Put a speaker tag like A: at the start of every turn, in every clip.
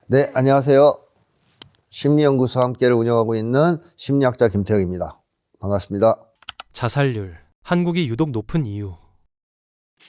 A: 네, 안녕하세요. 심리연구소 함께를 운영하고 있는 심리학자 김태형입니다. 반갑습니다.
B: 자살률. 한국이 유독 높은 이유.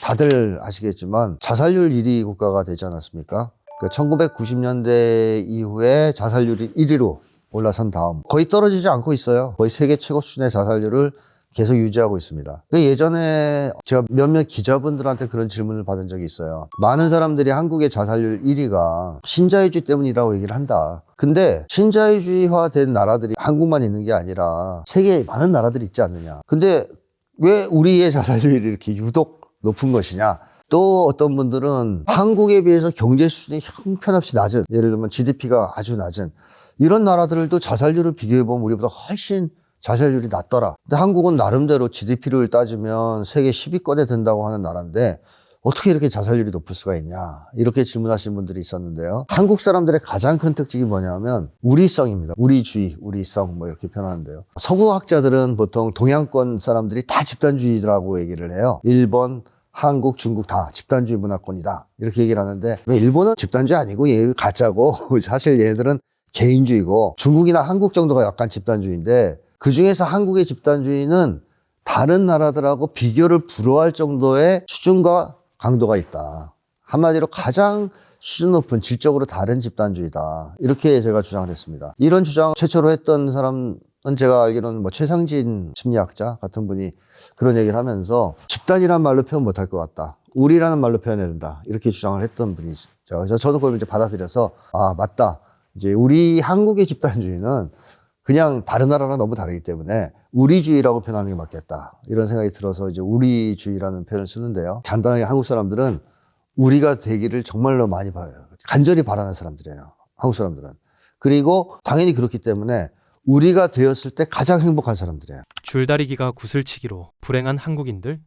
A: 다들 아시겠지만 자살률 1위 국가가 되지 않았습니까? 1990년대 이후에 자살률이 1위로 올라선 다음 거의 떨어지지 않고 있어요. 거의 세계 최고 수준의 자살률을 계속 유지하고 있습니다. 예전에 제가 몇몇 기자분들한테 그런 질문을 받은 적이 있어요. 많은 사람들이 한국의 자살률 1위가 신자유주의 때문이라고 얘기를 한다. 근데 신자유주의화된 나라들이 한국만 있는 게 아니라 세계에 많은 나라들이 있지 않느냐. 근데 왜 우리의 자살률이 이렇게 유독 높은 것이냐. 또 어떤 분들은 한국에 비해서 경제 수준이 형편없이 낮은, 예를 들면 GDP가 아주 낮은 이런 나라들도 자살률을 비교해보면 우리보다 훨씬 자살률이 낮더라. 근데 한국은 나름대로 GDP를 따지면 세계 10위권에 든다고 하는 나라인데 어떻게 이렇게 자살률이 높을 수가 있냐, 이렇게 질문하시는 분들이 있었는데요. 한국 사람들의 가장 큰 특징이 뭐냐면 우리성입니다. 우리주의, 우리성 뭐 이렇게 표현하는데요. 서구 학자들은 보통 동양권 사람들이 다 집단주의라고 얘기를 해요. 일본, 한국, 중국 다 집단주의 문화권이다 이렇게 얘기를 하는데, 왜 일본은 집단주의 아니고 얘 가짜고 사실 얘들은 개인주의고, 중국이나 한국 정도가 약간 집단주의인데 그 중에서 한국의 집단주의는 다른 나라들하고 비교를 불허할 정도의 수준과 강도가 있다. 한마디로 가장 수준 높은 질적으로 다른 집단주의다. 이렇게 제가 주장을 했습니다. 이런 주장 최초로 했던 사람은 제가 알기로는 뭐 최상진 심리학자 같은 분이 그런 얘기를 하면서 집단이라는 말로 표현 못할 것 같다. 우리라는 말로 표현해야 된다. 이렇게 주장을 했던 분이 있어요. 그래서 저도 그걸 이제 받아들여서 아, 맞다. 이제 우리 한국의 집단주의는 그냥 다른 나라랑 너무 다르기 때문에 우리주의라고 표현하는 게 맞겠다. 이런 생각이 들어서 이제 우리주의라는 표현을 쓰는데요. 간단하게 한국 사람들은 우리가 되기를 정말로 많이 봐요. 간절히 바라는 사람들이에요. 한국 사람들은. 그리고 당연히 그렇기 때문에 우리가 되었을 때 가장 행복한 사람들이에요.
B: 줄다리기가 구슬치기로 불행한 한국인들.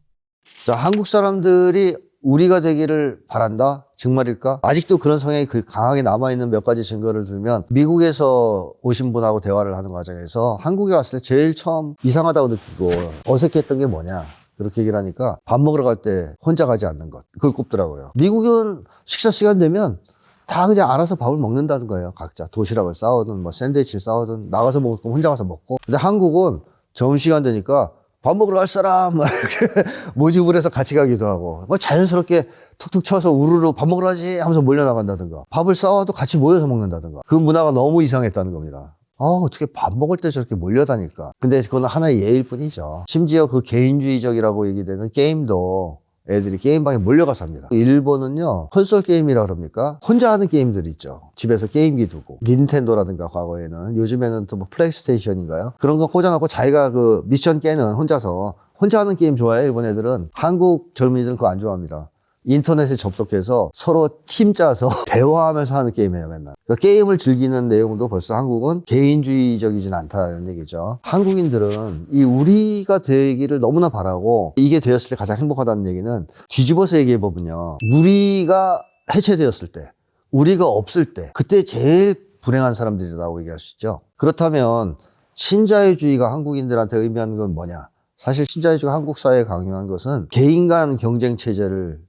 A: 자, 한국 사람들이 우리가 되기를 바란다? 정말일까? 아직도 그런 성향이 강하게 남아있는 몇 가지 증거를 들면, 미국에서 오신 분하고 대화를 하는 과정에서 한국에 왔을 때 제일 처음 이상하다고 느끼고 어색했던 게 뭐냐, 그렇게 얘기를 하니까 밥 먹으러 갈 때 혼자 가지 않는 것, 그걸 꼽더라고요. 미국은 식사 시간 되면 다 그냥 알아서 밥을 먹는다는 거예요. 각자 도시락을 싸우든 뭐 샌드위치를 싸우든 나가서 먹을 거면 혼자 가서 먹고. 근데 한국은 점심시간 되니까 밥 먹으러 갈 사람 막 이렇게 모집을 해서 같이 가기도 하고, 뭐 자연스럽게 툭툭 쳐서 우르르 밥 먹으러 가지 하면서 몰려나간다든가, 밥을 싸워도 같이 모여서 먹는다든가. 그 문화가 너무 이상했다는 겁니다. 어떻게 밥 먹을 때 저렇게 몰려다닐까. 근데 그건 하나의 예일 뿐이죠. 심지어 그 개인주의적이라고 얘기되는 게임도 애들이 게임방에 몰려가서 합니다. 일본은요, 콘솔 게임이라 그럽니까? 혼자 하는 게임들이 있죠. 집에서 게임기 두고. 닌텐도라든가 과거에는, 요즘에는 또 뭐 플레이스테이션인가요? 그런 거 꽂아놓고 자기가 그 미션 깨는 혼자서, 혼자 하는 게임 좋아해요, 일본 애들은. 한국 젊은이들은 그거 안 좋아합니다. 인터넷에 접속해서 서로 팀 짜서 대화하면서 하는 게임이에요, 맨날. 그러니까 게임을 즐기는 내용도 벌써 한국은 개인주의적이진 않다는 얘기죠. 한국인들은 이 우리가 되기를 너무나 바라고, 이게 되었을 때 가장 행복하다는 얘기는 뒤집어서 얘기해보면요, 우리가 해체되었을 때, 우리가 없을 때, 그때 제일 불행한 사람들이라고 얘기할 수 있죠. 그렇다면 신자유주의가 한국인들한테 의미하는 건 뭐냐? 사실 신자유주의가 한국 사회에 강요한 것은 개인 간 경쟁 체제를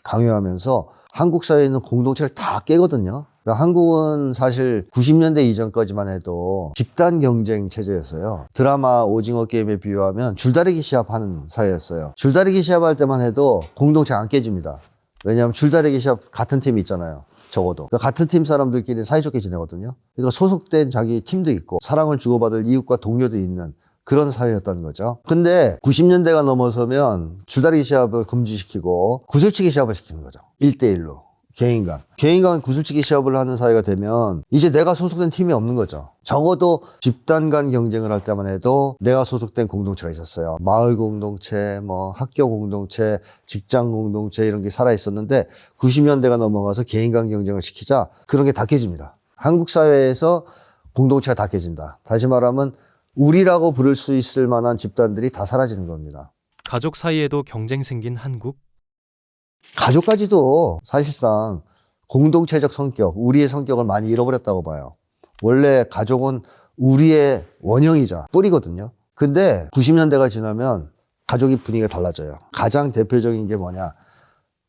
A: 강요하면서 한국 사회에 있는 공동체를 다 깨거든요. 그러니까 한국은 사실 90년대 이전까지만 해도 집단 경쟁 체제였어요. 드라마 오징어 게임에 비유하면 줄다리기 시합하는 사회였어요. 줄다리기 시합할 때만 해도 공동체가 안 깨집니다. 왜냐하면 줄다리기 시합 같은 팀이 있잖아요. 적어도. 그러니까 같은 팀 사람들끼리 사이좋게 지내거든요. 그러니까 소속된 자기 팀도 있고 사랑을 주고받을 이웃과 동료도 있는 그런 사회였다는 거죠. 근데 90년대가 넘어서면 줄다리기 시합을 금지시키고 구슬치기 시합을 시키는 거죠. 1대1로. 개인 간 구슬치기 시합을 하는 사회가 되면 이제 내가 소속된 팀이 없는 거죠. 적어도 집단 간 경쟁을 할 때만 해도 내가 소속된 공동체가 있었어요. 마을 공동체, 뭐 학교 공동체, 직장 공동체, 이런 게 살아 있었는데 90년대가 넘어가서 개인 간 경쟁을 시키자 그런 게 다 깨집니다. 한국 사회에서 공동체가 다 깨진다. 다시 말하면 우리라고 부를 수 있을 만한 집단들이 다 사라지는 겁니다.
B: 가족 사이에도 경쟁 생긴 한국.
A: 가족까지도 사실상 공동체적 성격, 우리의 성격을 많이 잃어버렸다고 봐요. 원래 가족은 우리의 원형이자 뿌리거든요. 근데 90년대가 지나면 가족의 분위기가 달라져요. 가장 대표적인 게 뭐냐?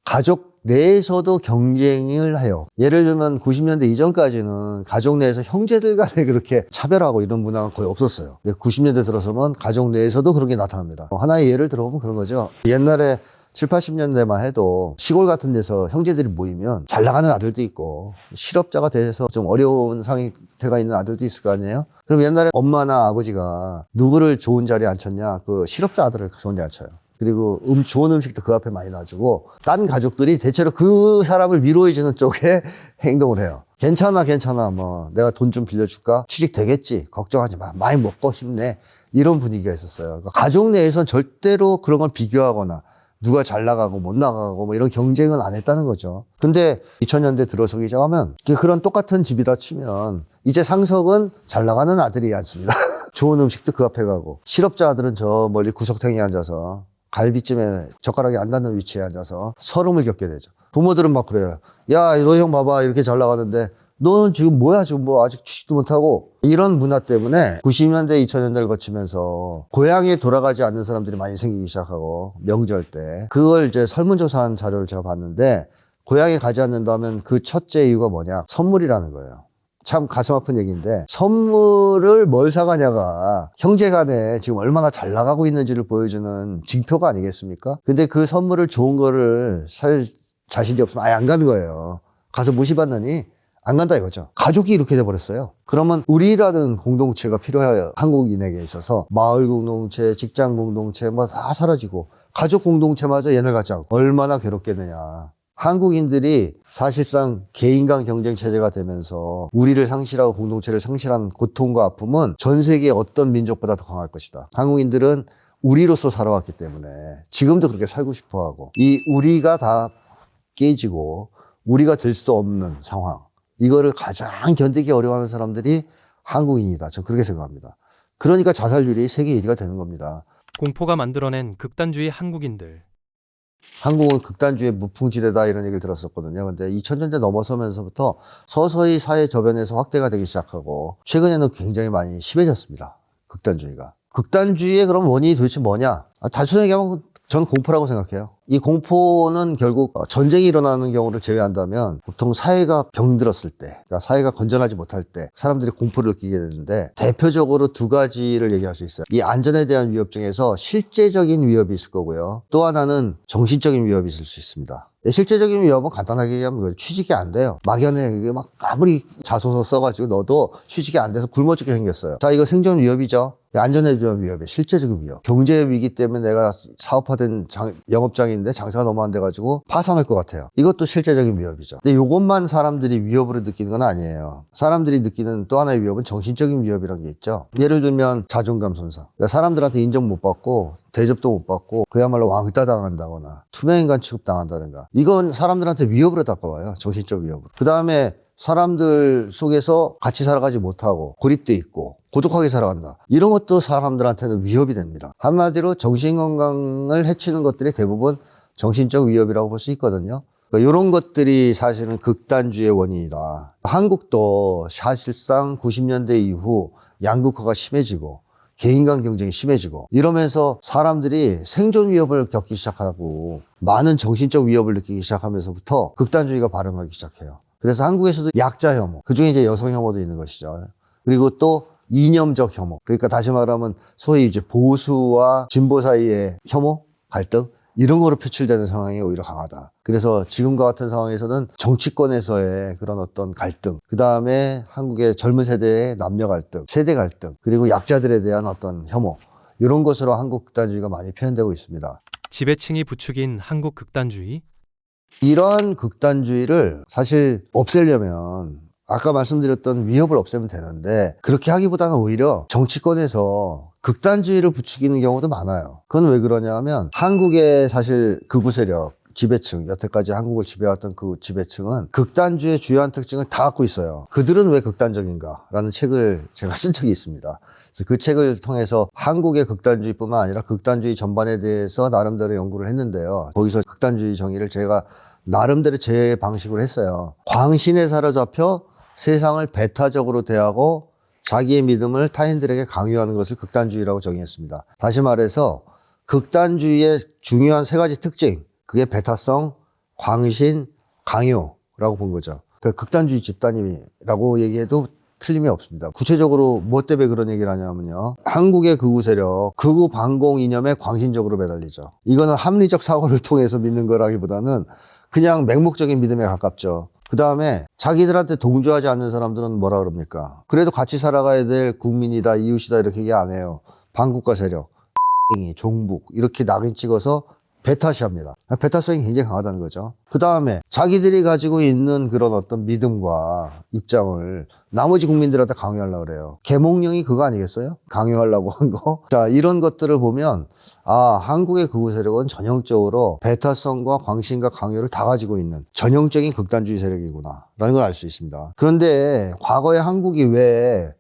A: 가족 내에서도 경쟁을 해요. 예를 들면 90년대 이전까지는 가족 내에서 형제들 간에 그렇게 차별하고 이런 문화가 거의 없었어요. 근데 90년대 들어서면 가족 내에서도 그런 게 나타납니다. 하나의 예를 들어보면 그런 거죠. 옛날에 7, 80년대만 해도 시골 같은 데서 형제들이 모이면 잘 나가는 아들도 있고 실업자가 돼서 좀 어려운 상태가 있는 아들도 있을 거 아니에요? 그럼 옛날에 엄마나 아버지가 누구를 좋은 자리에 앉혔냐? 그 실업자 아들을 좋은 자리에 앉혀요. 그리고 좋은 음식도 그 앞에 많이 놔주고 딴 가족들이 대체로 그 사람을 위로해주는 쪽에 행동을 해요. 괜찮아 뭐 내가 돈 좀 빌려줄까? 취직 되겠지, 걱정하지 마, 많이 먹고 힘내, 이런 분위기가 있었어요. 그러니까 가족 내에서는 절대로 그런 걸 비교하거나 누가 잘 나가고 못 나가고 뭐 이런 경쟁을 안 했다는 거죠. 근데 2000년대 들어서기 시작하면 그런 똑같은 집이다 치면 이제 상석은 잘 나가는 아들이 앉습니다. 좋은 음식도 그 앞에 가고 실업자 아들은 저 멀리 구석탱이에 앉아서 갈비찜에 젓가락이 안 닿는 위치에 앉아서 서름을 겪게 되죠. 부모들은 막 그래요. 야, 너 형 봐봐, 이렇게 잘 나가는데 너는 지금 뭐야, 지금 뭐 아직 취직도 못하고. 이런 문화 때문에 90년대 2000년대를 거치면서 고향에 돌아가지 않는 사람들이 많이 생기기 시작하고, 명절 때 그걸 이제 설문조사한 자료를 제가 봤는데, 고향에 가지 않는다면 그 첫째 이유가 뭐냐? 선물이라는 거예요. 참 가슴 아픈 얘기인데, 선물을 뭘 사가냐가 형제 간에 지금 얼마나 잘 나가고 있는지를 보여주는 징표가 아니겠습니까? 근데 그 선물을 좋은 거를 살 자신이 없으면 아예 안 가는 거예요. 가서 무시받느니 안 간다 이거죠. 가족이 이렇게 돼버렸어요. 그러면 우리라는 공동체가 필요해요. 한국인에게 있어서 마을 공동체, 직장 공동체 뭐 다 사라지고 가족 공동체마저 얘네를 갖지 않고 얼마나 괴롭겠느냐. 한국인들이 사실상 개인 간 경쟁 체제가 되면서 우리를 상실하고 공동체를 상실한 고통과 아픔은 전 세계의 어떤 민족보다 더 강할 것이다. 한국인들은 우리로서 살아왔기 때문에 지금도 그렇게 살고 싶어하고, 이 우리가 다 깨지고 우리가 될 수 없는 상황, 이거를 가장 견디기 어려워하는 사람들이 한국인이다. 저는 그렇게 생각합니다. 그러니까 자살률이 세계 1위가 되는 겁니다.
B: 공포가 만들어낸 극단주의 한국인들.
A: 한국은 극단주의 무풍지대다, 이런 얘기를 들었었거든요. 근데 2000년대 넘어서면서부터 서서히 사회 저변에서 확대가 되기 시작하고, 최근에는 굉장히 많이 심해졌습니다. 극단주의가. 극단주의의 그럼 원인이 도대체 뭐냐? 단순하게 얘기하면 저는 공포라고 생각해요. 이 공포는 결국 전쟁이 일어나는 경우를 제외한다면 보통 사회가 병들었을 때, 그러니까 사회가 건전하지 못할 때 사람들이 공포를 느끼게 되는데, 대표적으로 두 가지를 얘기할 수 있어요. 이 안전에 대한 위협 중에서 실제적인 위협이 있을 거고요. 또 하나는 정신적인 위협이 있을 수 있습니다. 실제적인 위협은 간단하게 얘기하면 취직이 안 돼요. 막연해. 이게 막 아무리 자소서 써가지고 넣어도 취직이 안 돼서 굶어 죽게 생겼어요. 자, 이거 생존 위협이죠. 안전에 대한 위협이 위협. 경제 위기 때문에 내가 사업하던 영업장인데 장사가 너무 안 돼가지고 파산할 것 같아요. 이것도 실제적인 위협이죠. 근데 이것만 사람들이 위협으로 느끼는 건 아니에요. 사람들이 느끼는 또 하나의 위협은 정신적인 위협이라는 게 있죠. 예를 들면 자존감 손상. 그러니까 사람들한테 인정 못 받고 대접도 못 받고 그야말로 왕따 당한다거나 투명인간 취급당한다든가, 이건 사람들한테 위협으로 다가와요. 정신적 위협으로. 그 다음에 사람들 속에서 같이 살아가지 못하고 고립돼 있고 고독하게 살아간다. 이런 것도 사람들한테는 위협이 됩니다. 한마디로 정신건강을 해치는 것들이 대부분 정신적 위협이라고 볼 수 있거든요. 그러니까 이런 것들이 사실은 극단주의 원인이다. 한국도 사실상 90년대 이후 양극화가 심해지고 개인 간 경쟁이 심해지고 이러면서 사람들이 생존 위협을 겪기 시작하고 많은 정신적 위협을 느끼기 시작하면서부터 극단주의가 발흥하기 시작해요. 그래서 한국에서도 약자 혐오, 그중에 이제 여성 혐오도 있는 것이죠. 그리고 또 이념적 혐오, 그러니까 다시 말하면 소위 이제 보수와 진보 사이의 혐오, 갈등, 이런 거로 표출되는 상황이 오히려 강하다. 그래서 지금과 같은 상황에서는 정치권에서의 그런 어떤 갈등, 그 다음에 한국의 젊은 세대의 남녀 갈등, 세대 갈등, 그리고 약자들에 대한 어떤 혐오, 이런 것으로 한국 극단주의가 많이 표현되고 있습니다.
B: 지배층이 부추긴 한국 극단주의.
A: 이런 극단주의를 사실 없애려면 아까 말씀드렸던 위협을 없애면 되는데, 그렇게 하기보다는 오히려 정치권에서 극단주의를 부추기는 경우도 많아요. 그건 왜 그러냐 하면 한국의 사실 극우 세력, 지배층, 여태까지 한국을 지배해왔던 그 지배층은 극단주의의 주요한 특징을 다 갖고 있어요. 그들은 왜 극단적인가? 라는 책을 제가 쓴 적이 있습니다. 그래서 그 책을 통해서 한국의 극단주의뿐만 아니라 극단주의 전반에 대해서 나름대로 연구를 했는데요. 거기서 극단주의 정의를 제가 나름대로 제 방식으로 했어요. 광신에 사로잡혀 세상을 배타적으로 대하고 자기의 믿음을 타인들에게 강요하는 것을 극단주의라고 정의했습니다. 다시 말해서 극단주의의 중요한 세 가지 특징, 그게 배타성, 광신, 강요라고 본 거죠. 그 극단주의 집단이라고 얘기해도 틀림이 없습니다. 구체적으로 뭐 때문에 그런 얘기를 하냐면요. 한국의 극우 세력, 극우 반공 이념에 광신적으로 매달리죠. 이거는 합리적 사고를 통해서 믿는 거라기보다는 그냥 맹목적인 믿음에 가깝죠. 그 다음에 자기들한테 동조하지 않는 사람들은 뭐라 그럽니까? 그래도 같이 살아가야 될 국민이다, 이웃이다 이렇게 얘기 안 해요. 반국가 세력, 종북 이렇게 낙인 찍어서 배타시합니다. 배타성이 굉장히 강하다는 거죠. 그 다음에 자기들이 가지고 있는 그런 어떤 믿음과 입장을 나머지 국민들한테 강요하려고 그래요. 계몽령이 그거 아니겠어요? 강요하려고 한 거. 자, 이런 것들을 보면 한국의 극우 세력은 전형적으로 배타성과 광신과 강요를 다 가지고 있는 전형적인 극단주의 세력이구나 라는 걸 알 수 있습니다. 그런데 과거에 한국이 왜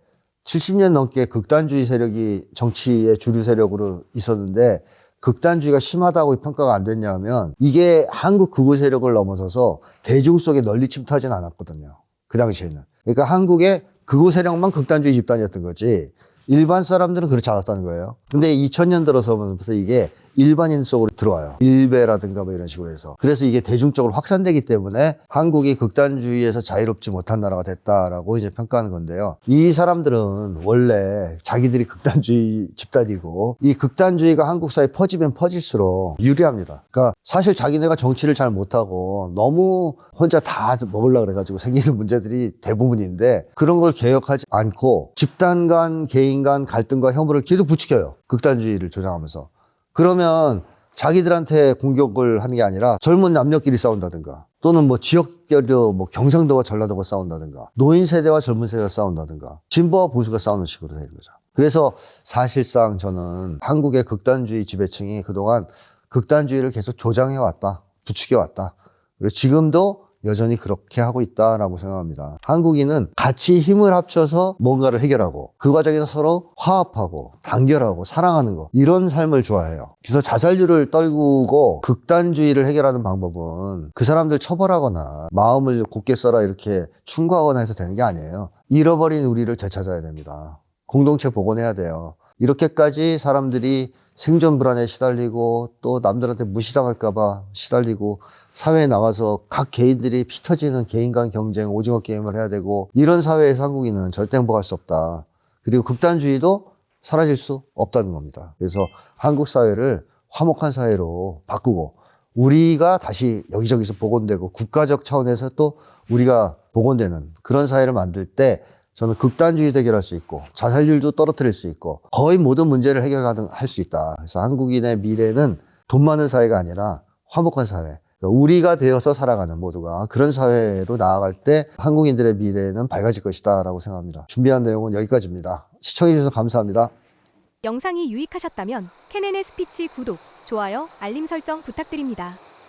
A: 70년 넘게 극단주의 세력이 정치의 주류 세력으로 있었는데 극단주의가 심하다고 평가가 안 됐냐면 이게 한국 극우 세력을 넘어서서 대중 속에 널리 침투하진 않았거든요. 그 당시에는. 그러니까 한국의 극우 세력만 극단주의 집단이었던 거지 일반 사람들은 그렇지 않았다는 거예요. 근데 2000년 들어서부터 이게 일반인 속으로 들어와요. 일베라든가 뭐 이런 식으로 해서. 그래서 이게 대중적으로 확산되기 때문에 한국이 극단주의에서 자유롭지 못한 나라가 됐다라고 이제 평가하는 건데요. 이 사람들은 원래 자기들이 극단주의 집단이고 이 극단주의가 한국 사회에 퍼지면 퍼질수록 유리합니다. 그러니까 사실 자기네가 정치를 잘 못하고 너무 혼자 다 먹으려고 그래가지고 생기는 문제들이 대부분인데 그런 걸 개혁하지 않고 집단 간 개인 간 갈등과 혐오를 계속 부추겨요. 극단주의를 조장하면서. 그러면 자기들한테 공격을 하는 게 아니라 젊은 남녀끼리 싸운다든가 또는 뭐 지역별로 뭐 경상도와 전라도가 싸운다든가 노인 세대와 젊은 세대가 싸운다든가 진보와 보수가 싸우는 식으로 되는 거죠. 그래서 사실상 저는 한국의 극단주의 지배층이 그동안 극단주의를 계속 조장해왔다, 부추겨왔다. 그리고 지금도 여전히 그렇게 하고 있다라고 생각합니다. 한국인은 같이 힘을 합쳐서 뭔가를 해결하고 그 과정에서 서로 화합하고 단결하고 사랑하는 거 이런 삶을 좋아해요. 그래서 자살률을 떨구고 극단주의를 해결하는 방법은 그 사람들 처벌하거나 마음을 곱게 써라 이렇게 충고하거나 해서 되는 게 아니에요. 잃어버린 우리를 되찾아야 됩니다. 공동체 복원해야 돼요. 이렇게까지 사람들이 생존 불안에 시달리고 또 남들한테 무시당할까 봐 시달리고 사회에 나가서 각 개인들이 피 터지는 개인 간 경쟁, 오징어 게임을 해야 되고 이런 사회에서 한국인은 절대 행복할 수 없다. 그리고 극단주의도 사라질 수 없다는 겁니다. 그래서 한국 사회를 화목한 사회로 바꾸고 우리가 다시 여기저기서 복원되고 국가적 차원에서 또 우리가 복원되는 그런 사회를 만들 때 저는 극단주의도 해결할 수 있고 자살률도 떨어뜨릴 수 있고 거의 모든 문제를 해결할 수 있다. 그래서 한국인의 미래는 돈 많은 사회가 아니라 화목한 사회. 그러니까 우리가 되어서 살아가는 모두가 그런 사회로 나아갈 때 한국인들의 미래는 밝아질 것이다 라고 생각합니다. 준비한 내용은 여기까지입니다. 시청해 주셔서 감사합니다.
C: 영상이 유익하셨다면 KNN 스피치 구독, 좋아요, 알림 설정 부탁드립니다.